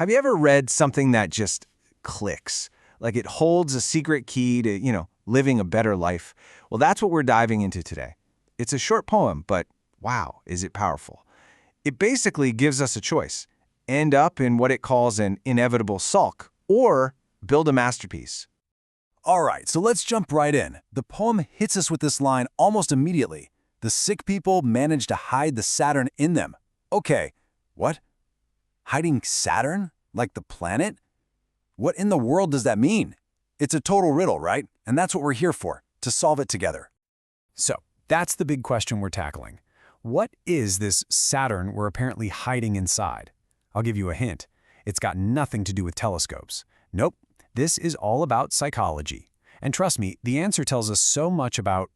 Have you ever read something that just clicks? Like it holds a secret key to, living a better life? Well, that's what we're diving into today. It's a short poem, but wow, is it powerful. It basically gives us a choice. End up in what it calls an inevitable sulk, or build a masterpiece. All right, so let's jump right in. The poem hits us with this line almost immediately. The sick people manage to hide the Saturn in them. Okay, what? Hiding Saturn? Like the planet? What in the world does that mean? It's a total riddle, right? And that's what we're here for, to solve it together. So, that's the big question we're tackling. What is this Saturn we're apparently hiding inside? I'll give you a hint. It's got nothing to do with telescopes. Nope, this is all about psychology. And trust me, the answer tells us so much about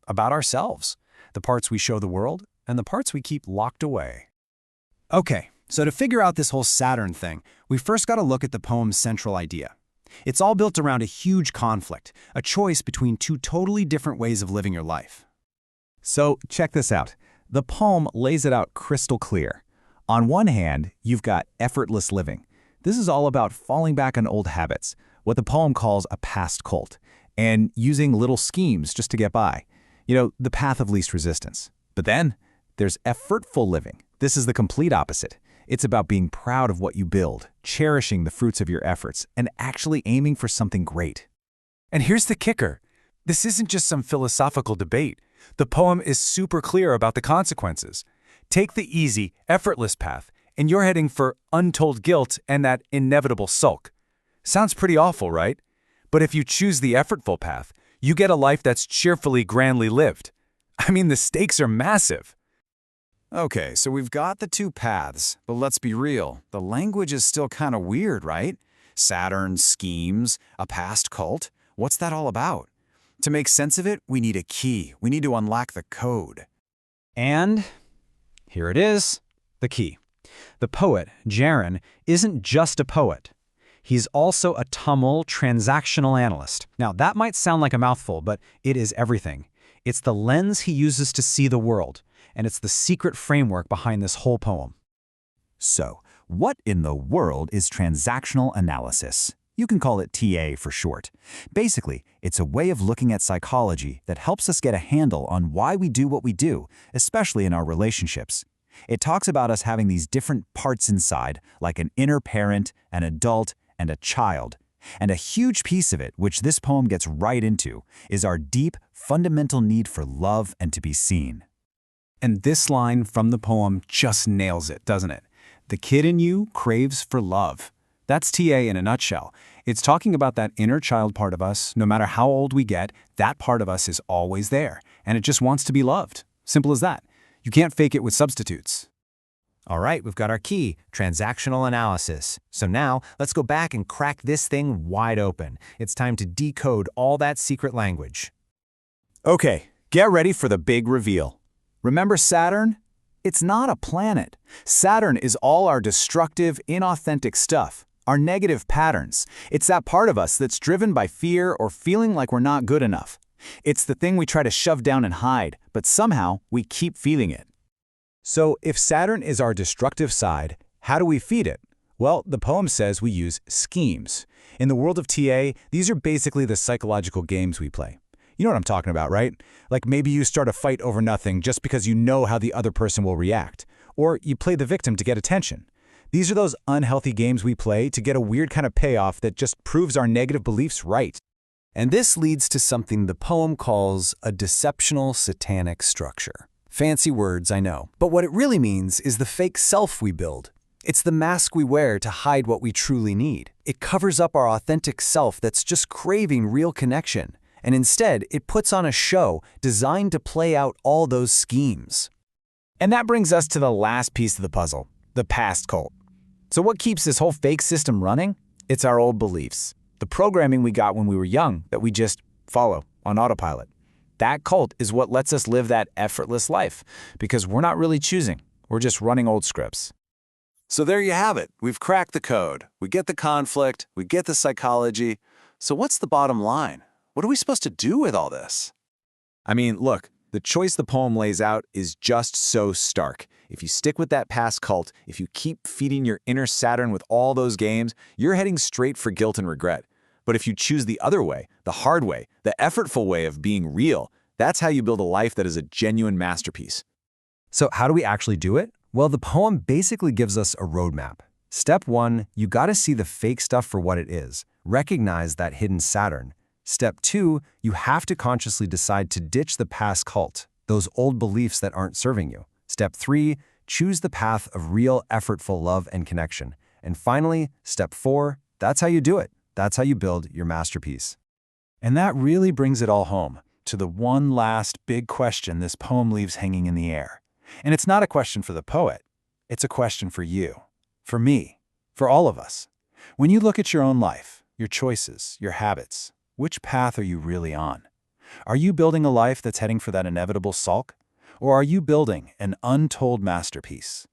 ourselves. The parts we show the world, and the parts we keep locked away. Okay, so to figure out this whole Saturn thing, we first got to look at the poem's central idea. It's all built around a huge conflict, a choice between two totally different ways of living your life. So check this out. The poem lays it out crystal clear. On one hand, you've got effortless living. This is all about falling back on old habits, what the poem calls a past cult, and using little schemes just to get by. The path of least resistance. But then, there's effortful living. This is the complete opposite. It's about being proud of what you build, cherishing the fruits of your efforts, and actually aiming for something great. And here's the kicker. This isn't just some philosophical debate. The poem is super clear about the consequences. Take the easy, effortless path, and you're heading for untold guilt and that inevitable sulk. Sounds pretty awful, right? But if you choose the effortful path, you get a life that's cheerfully, grandly lived. I mean, the stakes are massive. Okay, so we've got the two paths, but let's be real. The language is still kind of weird, right? Saturn, schemes, a past cult. What's that all about? To make sense of it, we need a key. We need to unlock the code. And here it is, the key. The poet, Jaron, isn't just a poet. He's also a TOML transactional analyst. Now, that might sound like a mouthful, but it is everything. It's the lens he uses to see the world, and it's the secret framework behind this whole poem. So, what in the world is transactional analysis? You can call it TA for short. Basically, it's a way of looking at psychology that helps us get a handle on why we do what we do, especially in our relationships. It talks about us having these different parts inside, like an inner parent, an adult, and a child. And a huge piece of it, which this poem gets right into, is our deep, fundamental need for love and to be seen. And this line from the poem just nails it, doesn't it? The kid in you craves for love. That's TA in a nutshell. It's talking about that inner child part of us. No matter how old we get, that part of us is always there, and it just wants to be loved. Simple as that. You can't fake it with substitutes. All right, we've got our key, transactional analysis. So now, let's go back and crack this thing wide open. It's time to decode all that secret language. Okay, get ready for the big reveal. Remember Saturn? It's not a planet. Saturn is all our destructive, inauthentic stuff, our negative patterns. It's that part of us that's driven by fear or feeling like we're not good enough. It's the thing we try to shove down and hide, but somehow we keep feeling it. So if Saturn is our destructive side, how do we feed it? Well, the poem says we use schemes. In the world of TA, these are basically the psychological games we play. You know what I'm talking about, right? Like maybe you start a fight over nothing just because you know how the other person will react. Or you play the victim to get attention. These are those unhealthy games we play to get a weird kind of payoff that just proves our negative beliefs right. And this leads to something the poem calls a deceptional satanic structure. Fancy words, I know. But what it really means is the fake self we build. It's the mask we wear to hide what we truly need. It covers up our authentic self that's just craving real connection. And instead, it puts on a show designed to play out all those schemes. And that brings us to the last piece of the puzzle, the past cult. So what keeps this whole fake system running? It's our old beliefs. The programming we got when we were young that we just follow on autopilot. That cult is what lets us live that effortless life because we're not really choosing. We're just running old scripts. So there you have it. We've cracked the code. We get the conflict. We get the psychology. So what's the bottom line? What are we supposed to do with all this? I mean, look, The choice the poem lays out is just so stark. If you stick with that past cult, if you keep feeding your inner Saturn with all those games, you're heading straight for guilt and regret. But if you choose the other way, the hard way, the effortful way of being real, that's how you build a life that is a genuine masterpiece. So how do we actually do it? Well, the poem basically gives us a roadmap. Step 1, you gotta see the fake stuff for what it is. Recognize that hidden Saturn. Step 2, you have to consciously decide to ditch the past cult, those old beliefs that aren't serving you. Step 3, choose the path of real, effortful love and connection. And finally, step 4, that's how you do it. That's how you build your masterpiece. And that really brings it all home to the one last big question this poem leaves hanging in the air. And it's not a question for the poet. It's a question for you, for me, for all of us. When you look at your own life, your choices, your habits, which path are you really on? Are you building a life that's heading for that inevitable sulk? Or are you building an untold masterpiece,